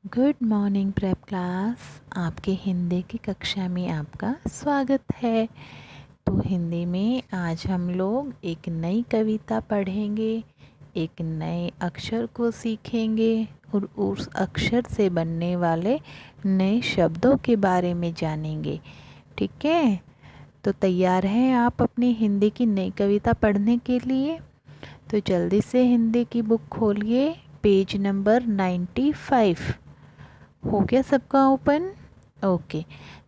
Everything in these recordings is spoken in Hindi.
Good morning prep class. आपके हिंदी की कक्षा में आपका स्वागत है। तो हिंदी में आज हम लोग एक नई कविता पढ़ेंगे, एक नए अक्षर को सीखेंगे और उस अक्षर से बनने वाले नए शब्दों के बारे में जानेंगे। ठीक है, तो तैयार हैं आप अपनी हिंदी की नई कविता पढ़ने के लिए? तो जल्दी से हिंदी की बुक खोलिए, पेज नंबर 95। हो गया सबका ओपन? ओके।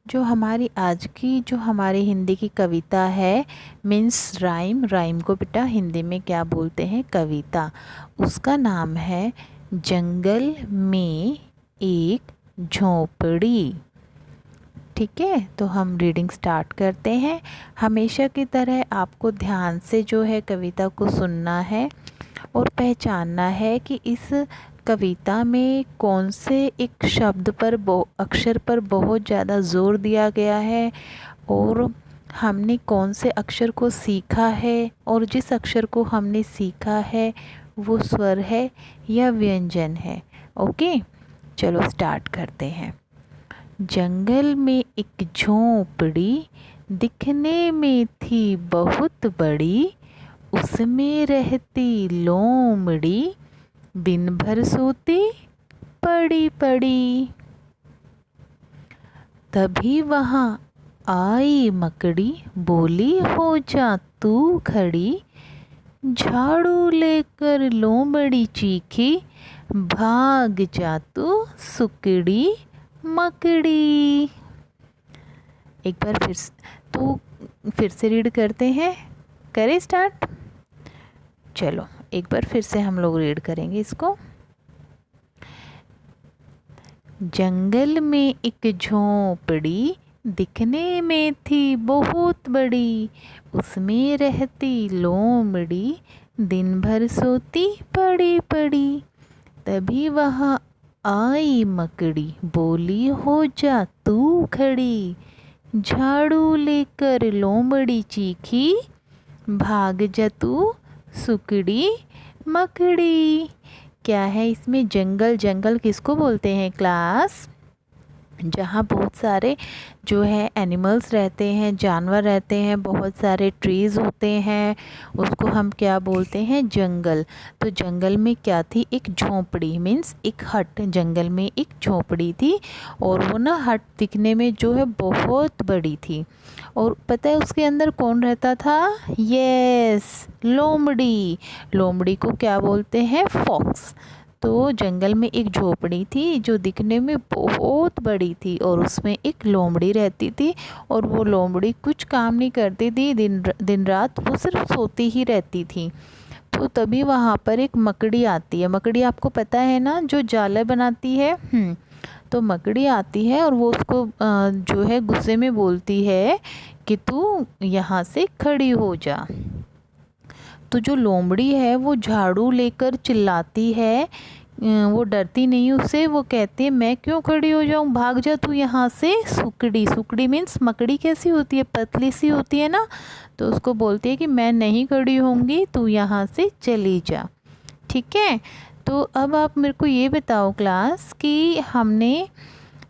जो हमारी आज की जो हमारी हिंदी की कविता है, मीन्स राइम को बेटा हिंदी में क्या बोलते हैं? कविता। उसका नाम है जंगल में एक झोंपड़ी। ठीक है, तो हम रीडिंग स्टार्ट करते हैं। हमेशा की तरह आपको ध्यान से जो है कविता को सुनना है और पहचानना है कि इस कविता में कौन से एक शब्द पर अक्षर पर बहुत ज़्यादा जोर दिया गया है और हमने कौन से अक्षर को सीखा है, और जिस अक्षर को हमने सीखा है वो स्वर है या व्यंजन है। ओके, चलो स्टार्ट करते हैं। जंगल में एक झोंपड़ी दिखने में थी बहुत बड़ी, उसमें रहती लोमड़ी दिन भर सोती पड़ी पड़ी। तभी वहाँ आई मकड़ी, बोली हो जा तू खड़ी, झाड़ू लेकर लोमड़ी चीखी, भाग जा तू सुकड़ी मकड़ी। एक बार फिर से रीड करते हैं। करें स्टार्ट? चलो एक बार फिर से हम लोग रीड करेंगे इसको। जंगल में एक झोंपड़ी दिखने में थी बहुत बड़ी, उसमें रहती लोमड़ी दिन भर सोती पड़ी पड़ी। तभी वहाँ आई मकड़ी, बोली हो जा तू खड़ी, झाड़ू लेकर लोमड़ी चीखी, भाग जा तू सुकड़ी मकड़ी। क्या है इसमें? जंगल। जंगल किसको बोलते हैं क्लास? जहाँ बहुत सारे जो है एनिमल्स रहते हैं, जानवर रहते हैं, बहुत सारे ट्रीज़ होते हैं, उसको हम क्या बोलते हैं? जंगल। तो जंगल में क्या थी? एक झोंपड़ी, मीन्स एक हट। जंगल में एक झोंपड़ी थी और वो ना हट दिखने में जो है बहुत बड़ी थी। और पता है उसके अंदर कौन रहता था? यस, लोमड़ी। लोमड़ी को क्या बोलते हैं? फॉक्स। तो जंगल में एक झोपड़ी थी जो दिखने में बहुत बड़ी थी और उसमें एक लोमड़ी रहती थी, और वो लोमड़ी कुछ काम नहीं करती थी, दिन रात वो सिर्फ सोती ही रहती थी। तो तभी वहाँ पर एक मकड़ी आती है। मकड़ी आपको पता है ना, जो जाला बनाती है। तो मकड़ी आती है और वो उसको जो है गुस्से में बोलती है कि तू यहाँ से खड़ी हो जा। तो जो लोमड़ी है वो झाड़ू लेकर चिल्लाती है, वो डरती नहीं उससे। वो कहती है मैं क्यों खड़ी हो जाऊँ, भाग जा तू यहाँ से सुकड़ी। सुकड़ी मीन्स मकड़ी कैसी होती है? पतली सी होती है ना। तो उसको बोलती है कि मैं नहीं खड़ी होंगी, तू यहाँ से चली जा। ठीक है, तो अब आप मेरे को ये बताओ क्लास कि हमने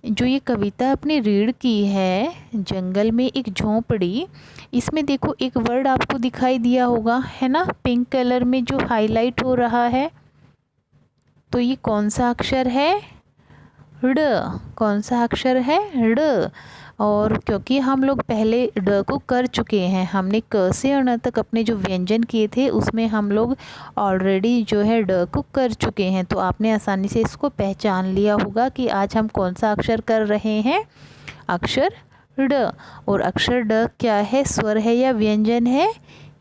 जो ये कविता अपनी रीड की है, जंगल में एक झोंपड़ी, इसमें देखो एक वर्ड आपको दिखाई दिया होगा, है ना, पिंक कलर में जो हाईलाइट हो रहा है। तो ये कौन सा अक्षर है? ड। कौन सा अक्षर है? ड। और क्योंकि हम लोग पहले ड को कर चुके हैं, हमने क से अण तक अपने जो व्यंजन किए थे उसमें हम लोग ऑलरेडी जो है ड को कर चुके हैं, तो आपने आसानी से इसको पहचान लिया होगा कि आज हम कौन सा अक्षर कर रहे हैं? अक्षर ड। और अक्षर ड क्या है? स्वर है या व्यंजन है?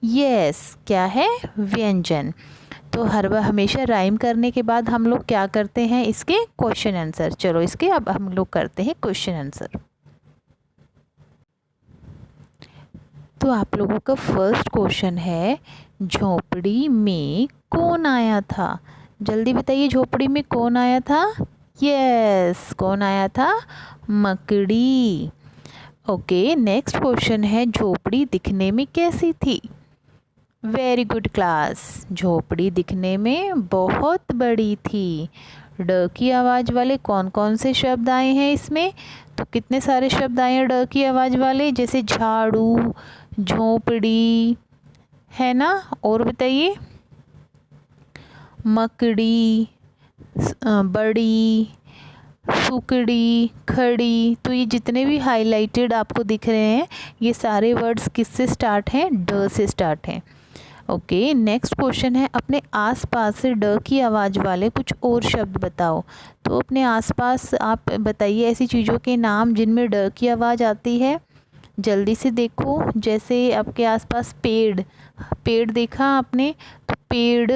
यस, क्या है? व्यंजन। तो हर बार हमेशा राइम करने के बाद हम लोग क्या करते हैं? इसके क्वेश्चन आंसर। चलो इसके अब हम लोग करते हैं क्वेश्चन आंसर। तो आप लोगों का फर्स्ट क्वेश्चन है, झोपड़ी में कौन आया था? जल्दी बताइए, झोपड़ी में कौन आया था? यस, कौन आया था? मकड़ी। ओके, नेक्स्ट क्वेश्चन है, झोपड़ी दिखने में कैसी थी? वेरी गुड क्लास, झोपड़ी दिखने में बहुत बड़ी थी। ड की आवाज़ वाले कौन कौन से शब्द आए हैं इसमें? तो कितने सारे शब्द आए हैं ड की आवाज़ वाले, जैसे झाड़ू, झोपड़ी, है ना। और बताइए, मकड़ी, बड़ी, सुकड़ी, खड़ी। तो ये जितने भी हाईलाइटेड आपको दिख रहे हैं, ये सारे वर्ड्स किससे स्टार्ट हैं? ड से स्टार्ट हैं। ओके, नेक्स्ट क्वेश्चन है, अपने आसपास से ड की आवाज़ वाले कुछ और शब्द बताओ। तो अपने आसपास आप बताइए ऐसी चीज़ों के नाम जिनमें ड की आवाज़ आती है। जल्दी से देखो, जैसे आपके आसपास पेड़, पेड़ देखा आपने, तो पेड़,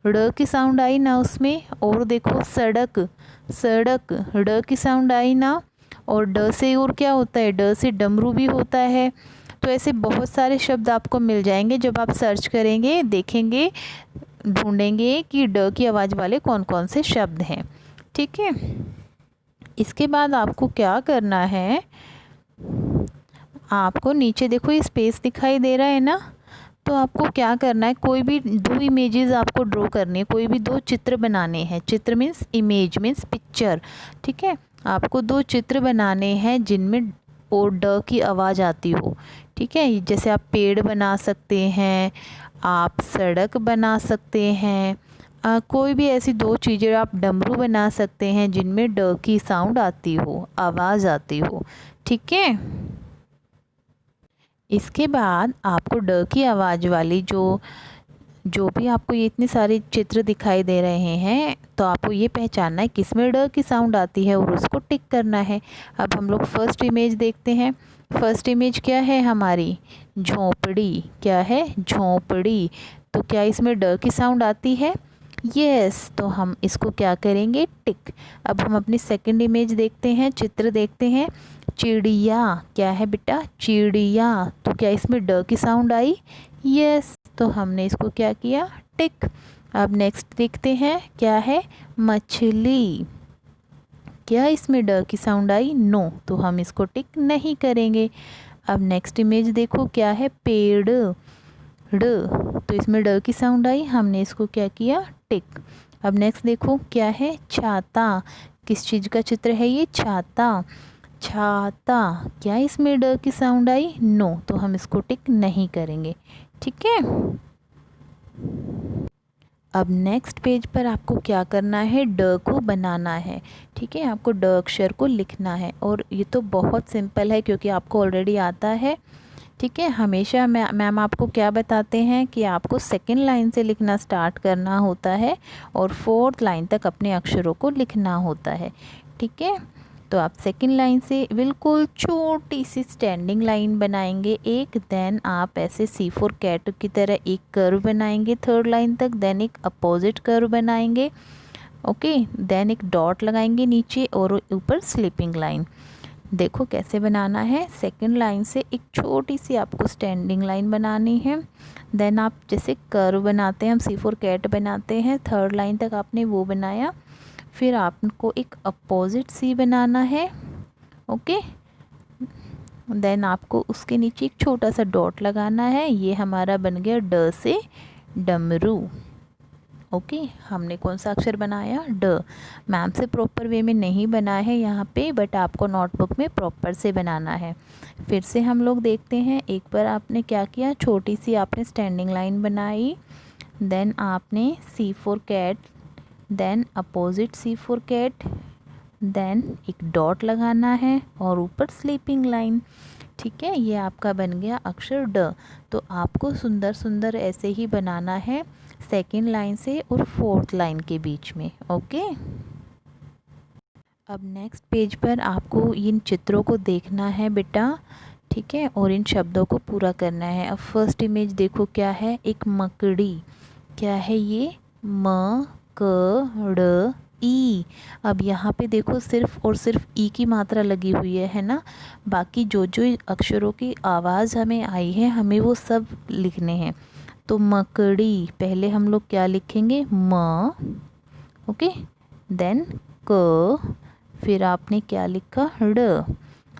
ड़ की साउंड आई ना उसमें। और देखो सड़क, सड़क, ड की साउंड आई ना। और ड से और क्या होता है? ड से डमरू भी होता है। तो ऐसे बहुत सारे शब्द आपको मिल जाएंगे जब आप सर्च करेंगे, देखेंगे, ढूंढेंगे कि ड की आवाज़ वाले कौन कौन से शब्द हैं। ठीक है, इसके बाद आपको क्या करना है, आपको नीचे देखो ये स्पेस दिखाई दे रहा है ना, तो आपको क्या करना है, कोई भी दो इमेजेस आपको ड्रॉ करनी है, कोई भी दो चित्र बनाने हैं। चित्र मीन्स इमेज मीन्स पिक्चर, ठीक है। आपको दो चित्र बनाने हैं जिनमें ओ ड की आवाज़ आती हो, ठीक है। जैसे आप पेड़ बना सकते हैं, आप सड़क बना सकते हैं, कोई भी ऐसी दो चीज़ें, आप डमरू बना सकते हैं जिनमें ड की साउंड आती हो, आवाज़ आती हो, ठीक है। इसके बाद आपको ड की आवाज़ वाली जो भी आपको ये इतने सारे चित्र दिखाई दे रहे हैं, तो आपको ये पहचानना है किसमें ड की साउंड आती है और उसको टिक करना है। अब हम लोग फर्स्ट इमेज देखते हैं। फर्स्ट इमेज क्या है हमारी? झोंपड़ी। क्या है? झोंपड़ी। तो क्या इसमें ड की साउंड आती है? यस। तो हम इसको क्या करेंगे? टिक। अब हम अपनी सेकंड इमेज देखते हैं, चित्र देखते हैं। चिड़िया। क्या है बेटा? चिड़िया। तो क्या इसमें ड की साउंड आई? यस। तो हमने इसको क्या किया? टिक। अब नेक्स्ट देखते हैं, क्या है? मछली। क्या इसमें ड की साउंड आई? नो। तो हम इसको टिक नहीं करेंगे। अब नेक्स्ट इमेज देखो, क्या है? पेड़। ड। तो इसमें ड की साउंड आई, हमने इसको क्या किया? टिक। अब नेक्स्ट देखो, क्या है? छाता। किस चीज़ का चित्र है ये? छाता। छाता। क्या इसमें ड की साउंड आई? नो। तो हम इसको टिक नहीं करेंगे, ठीक है। अब नेक्स्ट पेज पर आपको क्या करना है? ड को बनाना है, ठीक है। आपको ड अक्षर को लिखना है, और ये तो बहुत सिंपल है क्योंकि आपको ऑलरेडी आता है, ठीक है। हमेशा मैम आपको क्या बताते हैं कि आपको सेकंड लाइन से लिखना स्टार्ट करना होता है और फोर्थ लाइन तक अपने अक्षरों को लिखना होता है, ठीक है। तो आप सेकंड लाइन से बिल्कुल छोटी सी स्टैंडिंग लाइन बनाएंगे एक, देन आप ऐसे C4 कैट की तरह एक कर्व बनाएंगे थर्ड लाइन तक, देन एक अपोजिट कर्व बनाएंगे, ओके। देन एक डॉट लगाएंगे नीचे और ऊपर स्लीपिंग लाइन। देखो कैसे बनाना है। सेकंड लाइन से एक छोटी सी आपको स्टैंडिंग लाइन बनानी है, देन आप जैसे कर्व बनाते हैं, हम C4 कैट बनाते हैं, थर्ड लाइन तक आपने वो बनाया, फिर आपको एक अपोजिट सी बनाना है, ओके। देन आपको उसके नीचे एक छोटा सा डॉट लगाना है। ये हमारा बन गया ड से डमरू, ओके। हमने कौन सा अक्षर बनाया? ड। मैम से प्रॉपर वे में नहीं बना है यहाँ पे, बट आपको नोटबुक में प्रॉपर से बनाना है। फिर से हम लोग देखते हैं, एक बार आपने क्या किया, छोटी सी आपने स्टैंडिंग लाइन बनाई, देन आपने C4 cat, then opposite C4 cat, then एक डॉट लगाना है और ऊपर स्लीपिंग लाइन, ठीक है। ये आपका बन गया अक्षर ड। तो आपको सुंदर सुंदर ऐसे ही बनाना है सेकंड लाइन से और फोर्थ लाइन के बीच में, ओके। अब नेक्स्ट पेज पर आपको इन चित्रों को देखना है बेटा, ठीक है, और इन शब्दों को पूरा करना है। अब फर्स्ट इमेज देखो, क्या है? एक मकड़ी। क्या है ये? म क ड़ ई। अब यहाँ पे देखो सिर्फ और सिर्फ ई की मात्रा लगी हुई है ना। बाकी जो जो अक्षरों की आवाज़ हमें आई है, हमें वो सब लिखने हैं। तो मकड़ी, पहले हम लोग क्या लिखेंगे? म, ओके, देन क, फिर आपने क्या लिखा? ड़,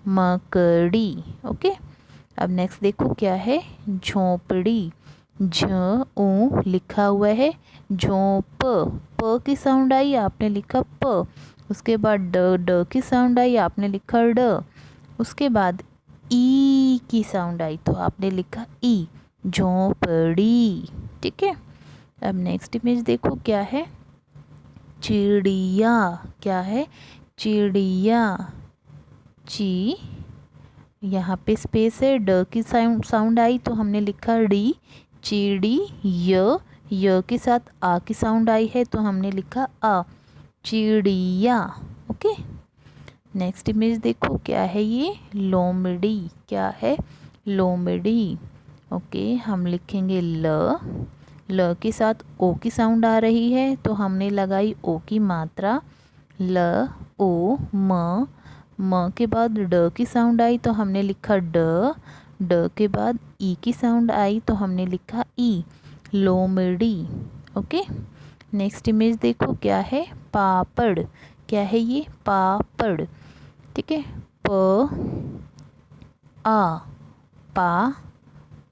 मकड़ी, ओके। अब नेक्स्ट देखो, क्या है? झोंपड़ी। झ ऊ लिखा हुआ है, झोंप, प की साउंड आई, आपने लिखा प। उसके बाद ड की साउंड आई, आपने लिखा ड। उसके बाद ई की साउंड आई तो आपने लिखा ई, झोंपड़ी। ठीक है। अब नेक्स्ट इमेज देखो क्या है, चिड़िया। क्या है, चिड़िया। ची, यहाँ पे स्पेस है, ड की साउंड आई तो हमने लिखा डी, चिड़ी। य के साथ आ की साउंड आई है तो हमने लिखा आ, चिड़िया। ओके। नेक्स्ट इमेज देखो क्या है, ये लोमड़ी। क्या है, लोमड़ी। ओके, हम लिखेंगे ल के साथ ओ की साउंड आ रही है तो हमने लगाई ओ की मात्रा, ल ओ म के बाद ड की साउंड आई तो हमने लिखा ड के बाद ई की साउंड आई तो हमने लिखा ई, लोमड़ी। ओके। नेक्स्ट इमेज देखो क्या है, पापड़। क्या है ये, पापड़। ठीक है।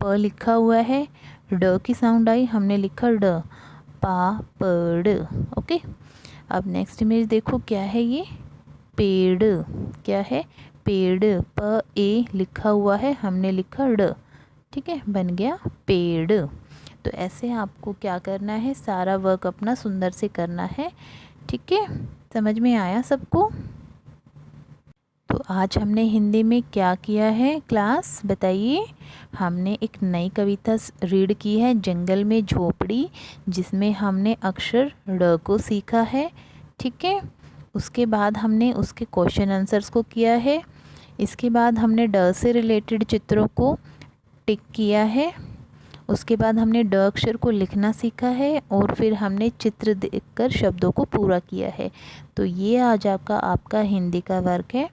प लिखा हुआ है, ड की साउंड आई, हमने लिखा ड, पापड़। ओके। अब नेक्स्ट इमेज देखो क्या है, ये पेड़। क्या है, पेड़। प ए लिखा हुआ है, हमने लिखा ड। ठीक है, बन गया पेड़। तो ऐसे आपको क्या करना है, सारा वर्क अपना सुंदर से करना है। ठीक है, समझ में आया सबको? तो आज हमने हिंदी में क्या किया है क्लास, बताइए। हमने एक नई कविता रीड की है, जंगल में झोपड़ी, जिसमें हमने अक्षर ड़ को सीखा है। ठीक है। उसके बाद हमने उसके क्वेश्चन आंसर्स को किया है। इसके बाद हमने ड से रिलेटेड चित्रों को टिक किया है। उसके बाद हमने ड अक्षर को लिखना सीखा है और फिर हमने चित्र देखकर शब्दों को पूरा किया है। तो ये आज आपका हिंदी का वर्क है।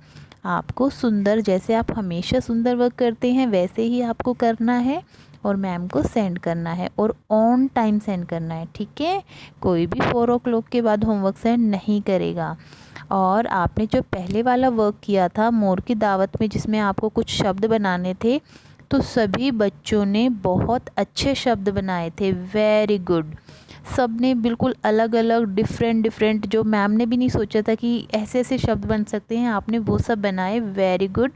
आपको सुंदर, जैसे आप हमेशा सुंदर वर्क करते हैं वैसे ही आपको करना है और मैम को सेंड करना है और ऑन टाइम सेंड करना है। ठीक है, कोई भी 4 o'clock के बाद होमवर्क सेंड नहीं करेगा। और आपने जो पहले वाला वर्क किया था मोर की दावत में, जिसमें आपको कुछ शब्द बनाने थे, तो सभी बच्चों ने बहुत अच्छे शब्द बनाए थे, वेरी गुड। सब ने बिल्कुल अलग अलग डिफरेंट जो मैम ने भी नहीं सोचा था कि ऐसे ऐसे शब्द बन सकते हैं, आपने वो सब बनाए, very good.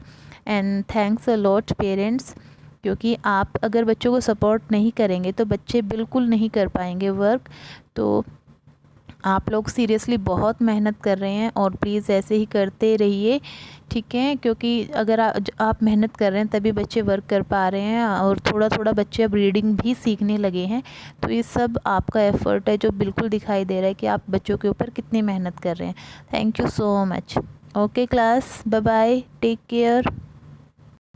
And thanks a lot parents, क्योंकि आप अगर बच्चों को सपोर्ट नहीं करेंगे तो बच्चे बिल्कुल नहीं कर पाएंगे वर्क। तो आप लोग सीरियसली बहुत मेहनत कर रहे हैं और प्लीज़ ऐसे ही करते रहिए। ठीक है, क्योंकि अगर आप मेहनत कर रहे हैं तभी बच्चे वर्क कर पा रहे हैं और थोड़ा थोड़ा बच्चे अब रीडिंग भी सीखने लगे हैं। तो ये सब आपका एफर्ट है जो बिल्कुल दिखाई दे रहा है कि आप बच्चों के ऊपर कितनी मेहनत कर रहे हैं। Thank you so much. Okay class, bye bye, take care.